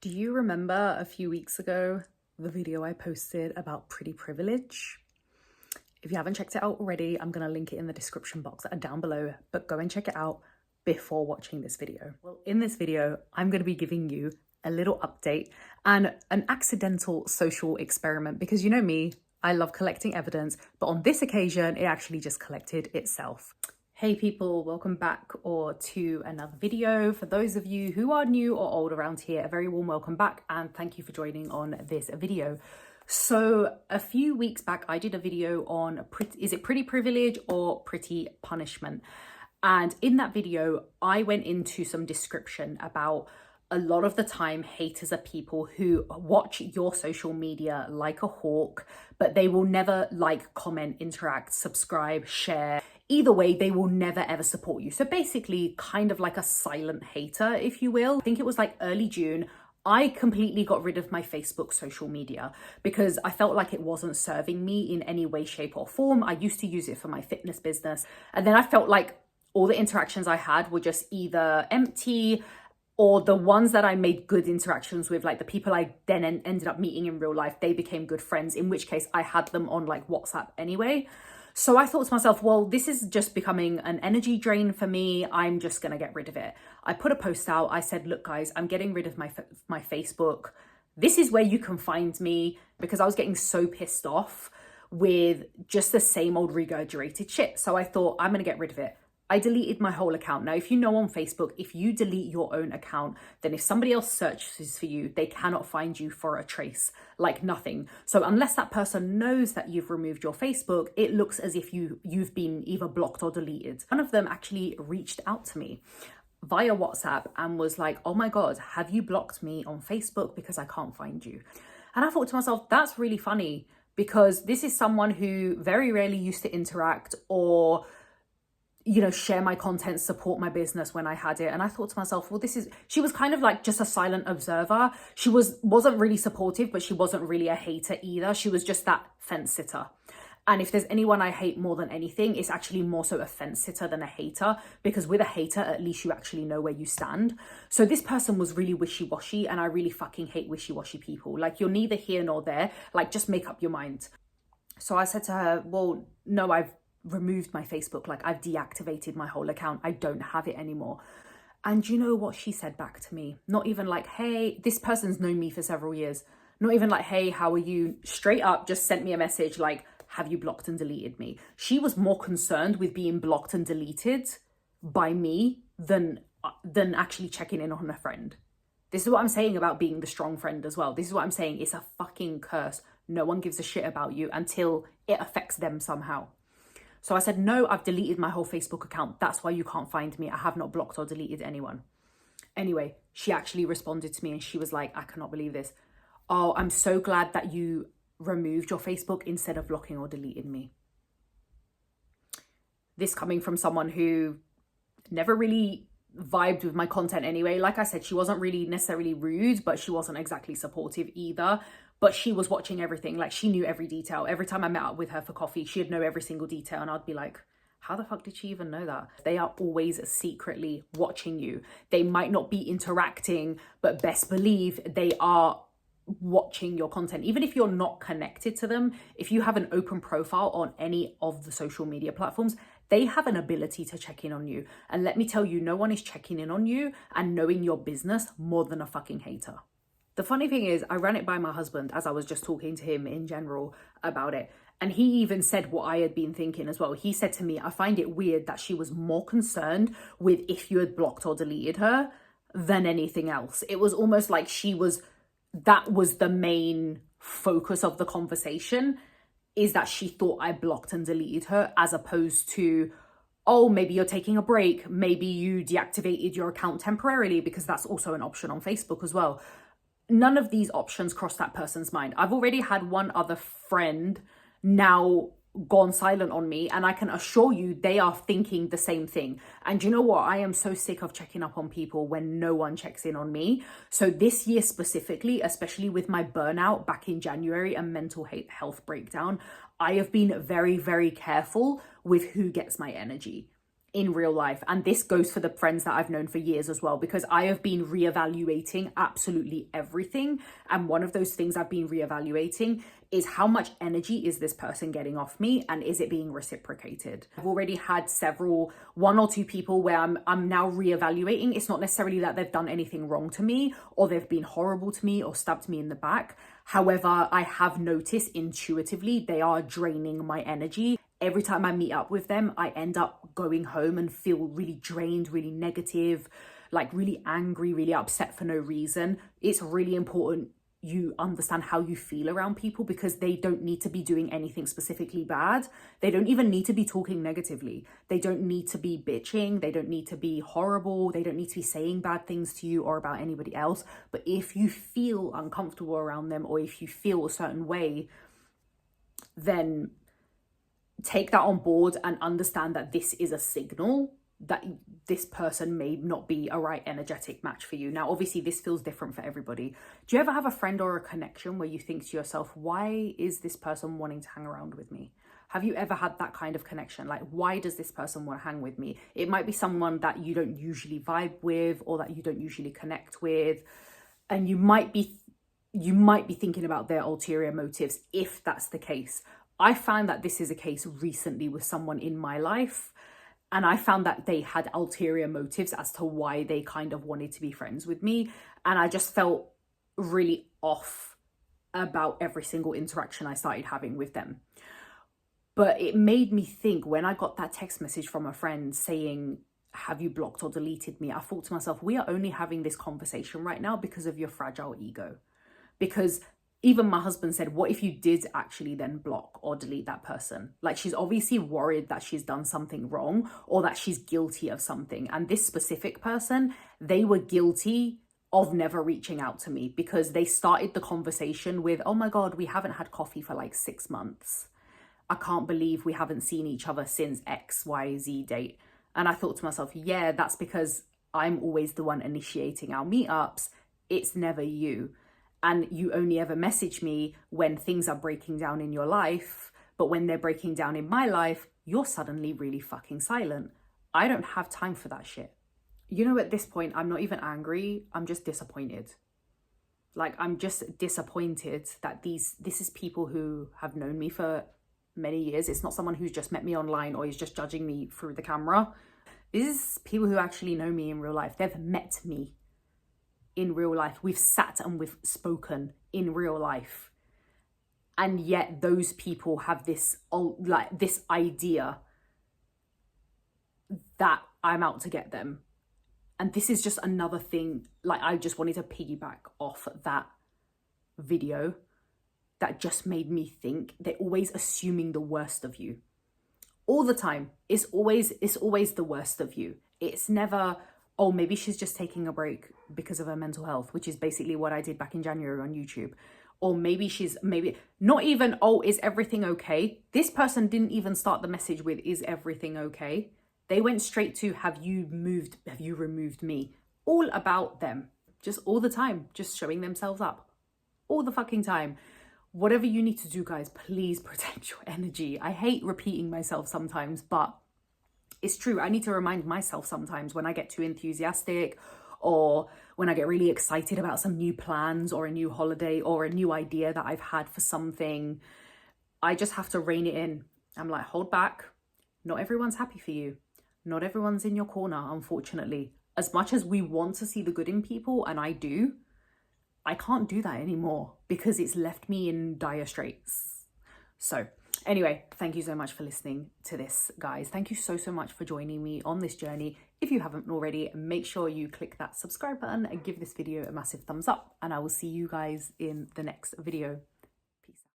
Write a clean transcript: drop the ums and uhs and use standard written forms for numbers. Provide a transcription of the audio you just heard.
Do you remember a few weeks ago the video I posted about pretty privilege? If you haven't checked it out already, I'm going to link it in the description box down below, but go and check it out before watching this video. Well, in this video, I'm going to be giving you a little update and an accidental social experiment because you know me, I love collecting evidence, but on this occasion, it actually just collected itself. Hey people, welcome back to another video. For those of you who are new or old around here, a very warm welcome back and thank you for joining on this video. So a few weeks back, I did a video on is it pretty privilege or pretty punishment? And in that video, I went into some description about a lot of the time haters are people who watch your social media like a hawk, but they will never like, comment, interact, subscribe, share. Either way, they will never ever support you. So basically kind of like a silent hater, if you will. I think it was like early June. I completely got rid of my Facebook social media because I felt like it wasn't serving me in any way, shape or form. I used to use it for my fitness business. And then I felt like all the interactions I had were just either empty or the ones that I made good interactions with, like the people I then ended up meeting in real life, they became good friends, in which case I had them on like WhatsApp anyway. So I thought to myself, well, this is just becoming an energy drain for me. I'm just going to get rid of it. I put a post out. I said, look, guys, I'm getting rid of my Facebook. This is where you can find me, because I was getting so pissed off with just the same old regurgitated shit. So I thought I'm going to get rid of it. I deleted my whole account. Now, if you know on Facebook, if you delete your own account, then if somebody else searches for you, they cannot find you for a trace, like nothing. So unless that person knows that you've removed your Facebook, it looks as if you've been either blocked or deleted. One of them actually reached out to me via WhatsApp and was like, oh my God, have you blocked me on Facebook because I can't find you? And I thought to myself, that's really funny because this is someone who very rarely used to interact or share my content, support my business when I had it. And I thought to myself, well, she was kind of like just a silent observer. She wasn't really supportive, but she wasn't really a hater either. She was just that fence sitter. And if there's anyone I hate more than anything, it's actually more so a fence sitter than a hater, because with a hater, at least you actually know where you stand. So this person was really wishy-washy, and I really fucking hate wishy-washy people. Like, you're neither here nor there. Like, just make up your mind. So I said to her, well, no, I've removed my Facebook, like I've deactivated my whole account. I don't have it anymore. And you know what she said back to me? Not even like, hey, this person's known me for several years. Not even like, hey, how are you? Straight up just sent me a message like, have you blocked and deleted me? She was more concerned with being blocked and deleted by me than actually checking in on a friend. This is what I'm saying about being the strong friend as well. This is what I'm saying. It's a fucking curse. No one gives a shit about you until it affects them somehow. So I said, no, I've deleted my whole Facebook account. That's why you can't find me. I have not blocked or deleted anyone. Anyway, she actually responded to me and she was like, I cannot believe this. Oh, I'm so glad that you removed your Facebook instead of blocking or deleting me. This coming from someone who never really vibed with my content anyway. Like I said, she wasn't really necessarily rude, but she wasn't exactly supportive either. But she was watching everything. Like, she knew every detail. Every time I met up with her for coffee, she'd know every single detail. And I'd be like, how the fuck did she even know that? They are always secretly watching you. They might not be interacting, but best believe they are watching your content. Even if you're not connected to them, if you have an open profile on any of the social media platforms, they have an ability to check in on you. And let me tell you, no one is checking in on you and knowing your business more than a fucking hater. The funny thing is, I ran it by my husband as I was just talking to him in general about it. And he even said what I had been thinking as well. He said to me, I find it weird that she was more concerned with if you had blocked or deleted her than anything else. It was almost like that was the main focus of the conversation, is that she thought I blocked and deleted her, as opposed to, oh, maybe you're taking a break. Maybe you deactivated your account temporarily, because that's also an option on Facebook as well. None of these options crossed that person's mind. I've already had one other friend now gone silent on me, and I can assure you they are thinking the same thing. And you know what? I am so sick of checking up on people when no one checks in on me. So this year specifically, especially with my burnout back in January and mental health breakdown, I have been very, very careful with who gets my energy. in real life. And this goes for the friends that I've known for years as well, because I have been reevaluating absolutely everything. And one of those things I've been reevaluating is how much energy is this person getting off me, and is it being reciprocated? I've already had one or two people where I'm now reevaluating. It's not necessarily that they've done anything wrong to me or they've been horrible to me or stabbed me in the back. However, I have noticed intuitively they are draining my energy. Every time I meet up with them, I end up going home and feel really drained, really negative, like really angry, really upset for no reason. It's really important you understand how you feel around people, because they don't need to be doing anything specifically bad. They don't even need to be talking negatively. They don't need to be bitching. They don't need to be horrible. They don't need to be saying bad things to you or about anybody else. But if you feel uncomfortable around them, or if you feel a certain way, then take that on board and understand that this is a signal that this person may not be a right energetic match for you. Now, obviously, this feels different for everybody. Do you ever have a friend or a connection where you think to yourself, why is this person wanting to hang around with me? Have you ever had that kind of connection? Like, why does this person want to hang with me? It might be someone that you don't usually vibe with, or that you don't usually connect with. And you might be thinking about their ulterior motives if that's the case. I found that this is a case recently with someone in my life. And I found that they had ulterior motives as to why they kind of wanted to be friends with me. And I just felt really off about every single interaction I started having with them. But it made me think, when I got that text message from a friend saying, have you blocked or deleted me? I thought to myself, we are only having this conversation right now because of your fragile ego. Because even my husband said, what if you did actually then block or delete that person? Like, she's obviously worried that she's done something wrong or that she's guilty of something. And this specific person, they were guilty of never reaching out to me, because they started the conversation with, oh my God, we haven't had coffee for like 6 months. I can't believe we haven't seen each other since XYZ date. And I thought to myself, yeah, that's because I'm always the one initiating our meetups. It's never you. And you only ever message me when things are breaking down in your life. But when they're breaking down in my life, you're suddenly really fucking silent. I don't have time for that shit. You know, at this point, I'm not even angry. I'm just disappointed. Like, I'm just disappointed that this is people who have known me for many years. It's not someone who's just met me online or is just judging me through the camera. This is people who actually know me in real life. They've met me in real life. We've sat and we've spoken in real life. And yet those people have this idea that I'm out to get them. And this is just another thing, like, I just wanted to piggyback off that video that just made me think they're always assuming the worst of you. All the time. It's always the worst of you. It's never, oh, maybe she's just taking a break because of her mental health, which is basically what I did back in January on YouTube. Or maybe not even, oh, is everything okay? This person didn't even start the message with, is everything okay? They went straight to, have you removed me? All about them, just all the time, just showing themselves up all the fucking time. Whatever you need to do, guys, please protect your energy. I hate repeating myself sometimes, but it's true. I need to remind myself sometimes when I get too enthusiastic, or when I get really excited about some new plans or a new holiday or a new idea that I've had for something. I just have to rein it in. I'm like, hold back. Not everyone's happy for you. Not everyone's in your corner, unfortunately. As much as we want to see the good in people, and I do, I can't do that anymore because it's left me in dire straits. So anyway, thank you so much for listening to this, guys. Thank you so much for joining me on this journey. If you haven't already, make sure you click that subscribe button and give this video a massive thumbs up, and I will see you guys in the next video.